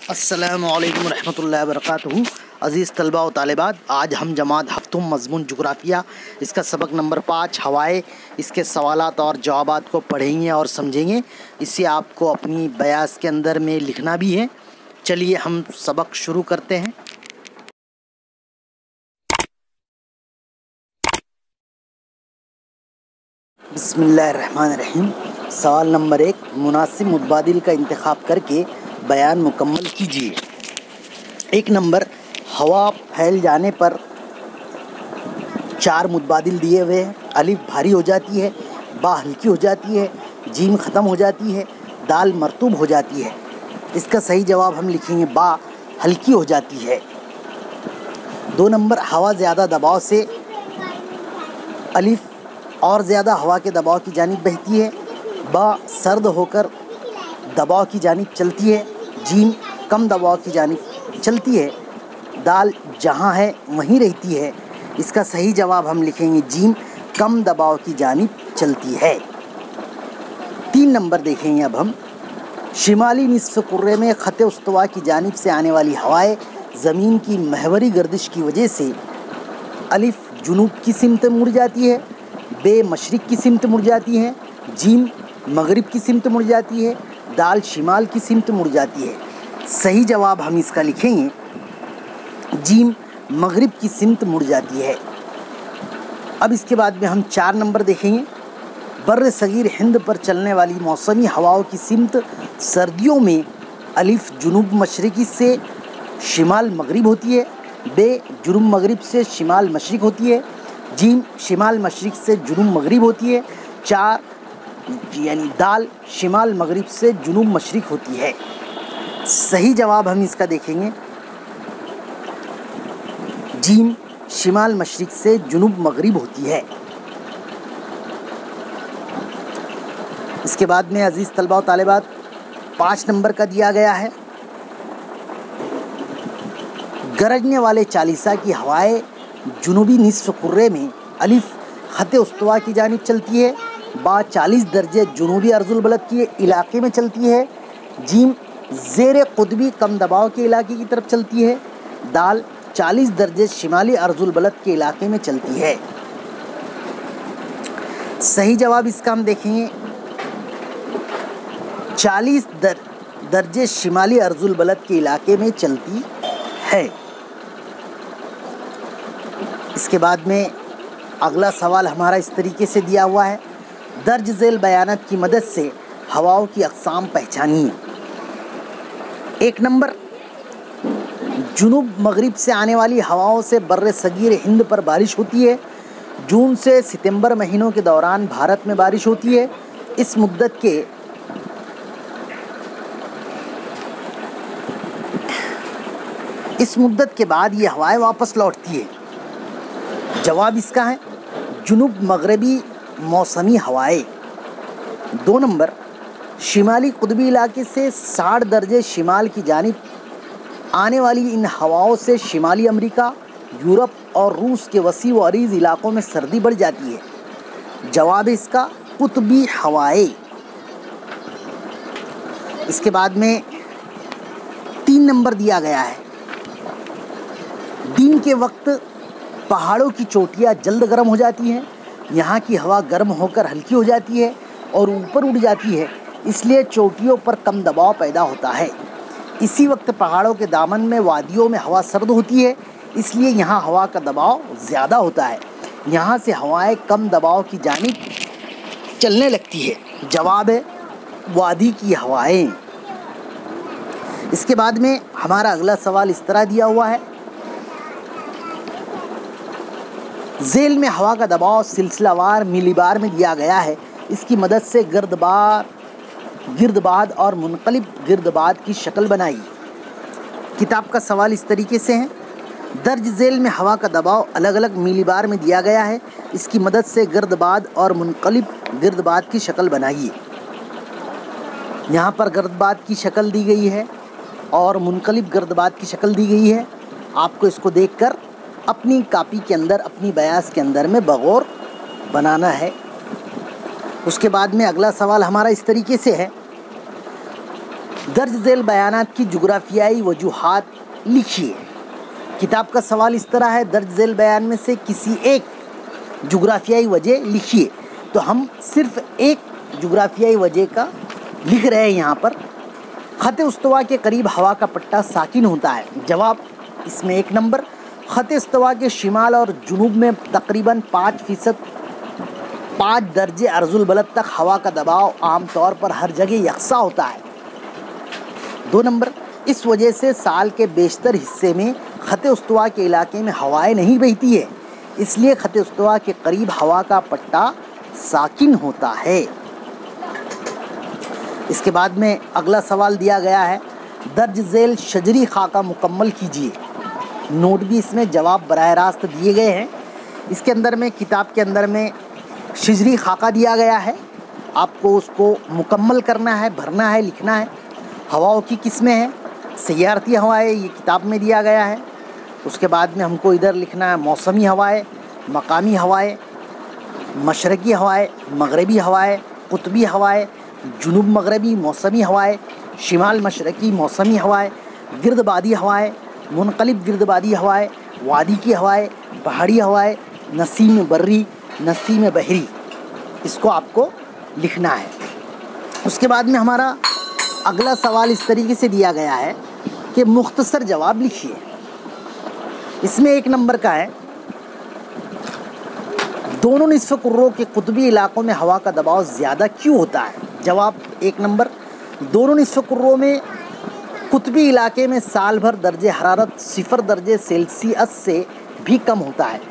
अस्सलामुअलैकुम रहमतुल्लाहि व बरकातुहू। अज़ीज़ तलबा व तालिबात, आज हम जमात हफ्तुम मज़मून जुग़राफ़िया इसका सबक नंबर 5 हवाएं, इसके सवालात और जवाबात को पढ़ेंगे और समझेंगे। इससे आपको अपनी बयास के अंदर में लिखना भी है। चलिए हम सबक शुरू करते हैं। बिस्मिल्लाहिर्रहमानिर्रहीम। सवाल नंबर 1, मुनासिब मुतबादिल का इंतखाब करके बयान मुकम्मल कीजिए। 1 नंबर, हवा फैल जाने पर 4 मुतबादिल दिए हुए हैं। अलिफ भारी हो जाती है, बा हल्की हो जाती है, जीम ख़त्म हो जाती है, दाल मरतूब हो जाती है। इसका सही जवाब हम लिखेंगे बा हल्की हो जाती है। 2 नंबर, हवा ज़्यादा दबाव से अलिफ और ज़्यादा हवा के दबाव की जानिब बहती है, बा सर्द होकर दबाव की जानिब चलती है, जीम कम दबाव की जानिब चलती है, दाल जहाँ है वहीं रहती है। इसका सही जवाब हम लिखेंगे जीम कम दबाव की जानिब चलती है। 3 नंबर देखेंगे अब हम। शिमाली निस्फ़ कुर्रे में ख़त उस्तवा की जानिब से आने वाली हवाएं ज़मीन की महवरी गर्दिश की वजह से अलिफ जुनूब की सिमत मुड़ जाती है, बे मशरिक़ की सिमत मुड़ जाती है, जीम मगरिब की सिमत मुड़ जाती है, दाल शिमाल की सिमत मुड़ जाती है। सही जवाब हम इसका लिखेंगे जीम मगरिब की सिमत मुड़ जाती है। अब इसके बाद में हम 4 नंबर देखेंगे। बर्र सगीर हिंद पर चलने वाली मौसमी हवाओं की सिमत सर्दियों में अलिफ जुनूब मशरिक़ी से शिमाल मगरिब होती है, बे जुनूब मगरिब से शिमाल मशरिक़ होती है, जीम शिमाल मशरिक़ से जुनूब मगरिब होती है, 4 यानी दाल शिमाल मगरिब से जुनूब मशरिक़ होती है। सही जवाब हम इसका देखेंगे जीम शिमाल मशरिक़ से जुनूब मगरिब होती है। इसके बाद में अज़ीज़ तलबा व तालिबात 5 नंबर का दिया गया है। गरजने वाले चालीसा की हवाएं जुनूबी निस्फ़ कुर्रे में अलिफ ख़त उस्तवा की जानिब चलती है, बा 40 दर्जे जुनूबी अर्जुल बलद के इलाके में चलती है, जीम ज़ेर क़ुतबी कम दबाव के इलाके की तरफ चलती है, दाल 40 दर्जे शिमाली अर्जुल बलद के इलाके में चलती है। सही जवाब इसका हम देखेंगे 40 दर्जे शिमाली अर्जुल बलद के इलाके में चलती है। इसके बाद में अगला सवाल हमारा इस तरीके से दिया हुआ है। दर्ज झेल बयानात की मदद से हवाओं की अक़साम पहचानिए। 1 नंबर, जुनूब मगरिब से आने वाली हवाओं से बर्रे सगीर हिंद पर बारिश होती है। जून से सितंबर महीनों के दौरान भारत में बारिश होती है। इस मुद्दत के बाद ये हवाएं वापस लौटती है। जवाब इसका है जुनूब मगरबी मौसमी हवाएं। 2 नंबर, शिमाली क़ुतबी इलाके से 60 दर्जे शिमाल की जानिब आने वाली इन हवाओं से शिमाली अमेरिका, यूरोप और रूस के वसी व अरीज़ इलाक़ों में सर्दी बढ़ जाती है। जवाब इसका क़ुतबी हवाएं। इसके बाद में 3 नंबर दिया गया है। दिन के वक्त पहाड़ों की चोटियाँ जल्द गर्म हो जाती हैं। यहाँ की हवा गर्म होकर हल्की हो जाती है और ऊपर उड़ जाती है, इसलिए चोटियों पर कम दबाव पैदा होता है। इसी वक्त पहाड़ों के दामन में वादियों में हवा सर्द होती है, इसलिए यहाँ हवा का दबाव ज़्यादा होता है। यहाँ से हवाएं कम दबाव की जानिब चलने लगती है। जवाब है वादी की हवाएं। इसके बाद में हमारा अगला सवाल इस तरह दिया हुआ है। झेल में हवा का दबाव सिलसिलावार मिलीबार में दिया गया है। इसकी मदद से गिर्दबाद और मुनक़लिब गिर्दबाद की शक्ल बनाई। किताब का सवाल इस तरीके से है। दर्ज झेल में हवा का दबाव अलग अलग मिलीबार में दिया गया है। इसकी मदद से गिर्दबाद और मुनक़लिब गिर्दबाद की शक्ल बनाइए। यहाँ पर गिर्दबाद की शक्ल दी गई है और मुनक़लिब गिर्दबाद की शक्ल दी गई है। आपको इसको देखकर अपनी कापी के अंदर, अपनी बयास के अंदर में बगौर बनाना है। उसके बाद में अगला सवाल हमारा इस तरीके से है। दर्ज झेल बयानात की जुग्राफियाई वजूहात लिखिए। किताब का सवाल इस तरह है, दर्ज झेल बयान में से किसी एक जुग्राफियाई वजह लिखिए। तो हम सिर्फ एक जुग्राफियाई वजह का लिख रहे हैं यहाँ पर। ख़त उस्तवा के करीब हवा का पट्टा साकिन होता है। जवाब इसमें 1 नंबर। ख़त उस्तवा के शिमाल और जुनूब में तकरीबन 5% 5 दर्जे अर्जुल बलद तक हवा का दबाव आमतौर पर हर जगह यकसा होता है। 2 नंबर। इस वजह से साल के बेशतर हिस्से में ख़त उस्तवा के इलाके में हवाएं नहीं बहती है, इसलिए ख़त उस्तवा के करीब हवा का पट्टा साकिन होता है। इसके बाद में अगला सवाल दिया गया है, दर्ज झेल शजरी खाका मुकम्मल कीजिए। नोट भी इसमें जवाब बराह रास्त दिए गए हैं। इसके अंदर में किताब के अंदर में शजरी खाका दिया गया है, आपको उसको मुकम्मल करना है, भरना है, लिखना है। हवाओं की किस्में हैं, सैयारती हवाएं ये किताब में दिया गया है। उसके बाद में हमको इधर लिखना है मौसमी हवाएं, मकामी हवाएं, मशरक़ी हवाएं, मगरबी हवाएं, कुतबी हवाएं, जुनूब मगरबी मौसमी हवाएं, शिमाल मशरक़ी मौसमी हवाएं, गिरदबादी हवाएं, मुनक़लिब गिरदबादी हवाएं, वादी की हवाएं, पहाड़ी हवाएं, नसीम बर्री, नसीम बहरी, इसको आपको लिखना है। उसके बाद में हमारा अगला सवाल इस तरीके से दिया गया है कि मुख्तसर जवाब लिखिए। इसमें 1 नंबर का है, दोनों निस्फ़ कुर्रों के कुतबी इलाकों में हवा का दबाव ज़्यादा क्यों होता है? जवाब 1 नंबर। दोनों निस्फ़ कुर्रों में कुतबी इलाके में साल भर दर्जे हरारत 0 दर्जे सेल्सियस से भी कम होता है।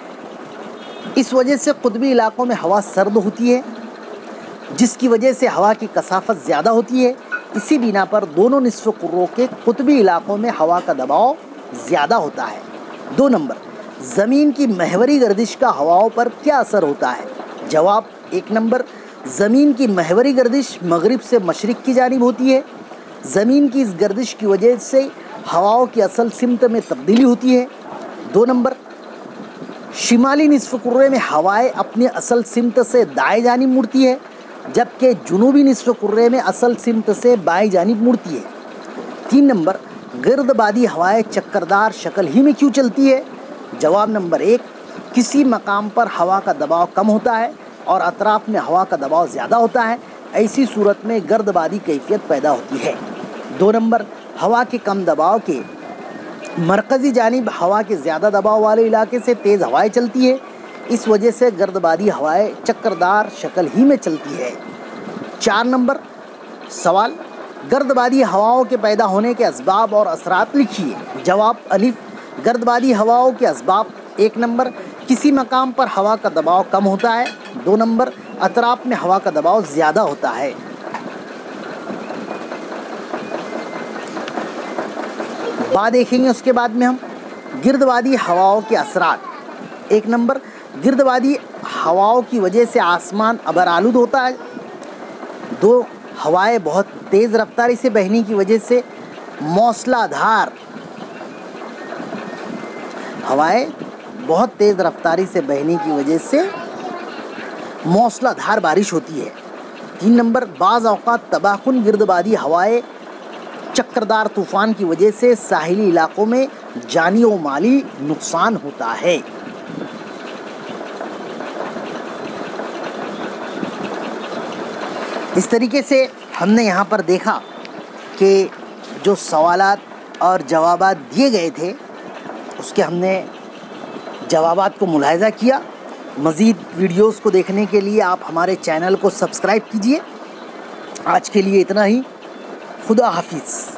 इस वजह से कुतबी इलाकों में हवा सर्द होती है, जिसकी वजह से हवा की कसाफत ज़्यादा होती है। इसी बिना पर दोनों निस्फ़ कुर्रों के कुतबी इलाकों में हवा का दबाव ज़्यादा होता है। 2 नंबर। ज़मीन की महवरी गर्दिश का हवाओं पर क्या असर होता है? जवाब 1 नंबर। ज़मीन की महवरी गर्दिश मगरिब से मशरिक़ की जानिब होती है। ज़मीन की इस गर्दिश की वजह से हवाओं की असल सिमत में तब्दीली होती है। 2 नंबर। शिमाली निस्फ़ कुर्रे में हवाएं अपनी असल सिमत से दाएं जानिब मुड़ती है, जबकि जुनूबी निस्फ़ कुर्रे में असल सिमत से बाएं जानिब मुड़ती है। 3 नंबर। गिरदबादी हवाएं चक्करदार शक्ल ही में क्यों चलती है? जवाब नंबर 1, किसी मकाम पर हवा का दबाव कम होता है और अतराफ़ में हवा का दबाव ज़्यादा होता है, ऐसी सूरत में गर्दबादी कैफियत पैदा होती है। 2 नंबर। हवा के कम दबाव के मरकज़ी जानिब हवा के ज़्यादा दबाव वाले इलाके से तेज़ हवाएं चलती है, इस वजह से गर्दबादी हवाएं चक्करदार शक्ल ही में चलती है। 4 नंबर सवाल, गर्दबादी हवाओं के पैदा होने के असबाब और असरात लिखिए। जवाब अलिफ। गर्दबादी हवाओं के असबाब 1 नंबर, किसी मकाम पर हवा का दबाव कम होता है। 2 नंबर, अतराफ में हवा का दबाव ज़्यादा होता है। बात देखेंगे उसके बाद में हम गिरदबादी हवाओं के असरात। 1 नंबर, गिरदबादी हवाओं की वजह से आसमान अबरआलूद होता है। 2, हवाएं बहुत तेज़ रफ्तारी से बहने की वजह से मौसलाधार हवाएं बहुत तेज़ रफ्तारी से बहने की वजह से मौसलाधार बारिश होती है। 3 नंबर, बाज़ औक़ात तबाहकुन गिरदबादी हवाएं चक्करदार तूफ़ान की वजह से साहिली इलाक़ों में जानी और माली नुकसान होता है। इस तरीके से हमने यहाँ पर देखा कि जो सवालात और जवाबात दिए गए थे उसके हमने जवाबात को मुलाहिज़ा किया। मज़ीद वीडियोस को देखने के लिए आप हमारे चैनल को सब्सक्राइब कीजिए। आज के लिए इतना ही। खुदा हाफिज़।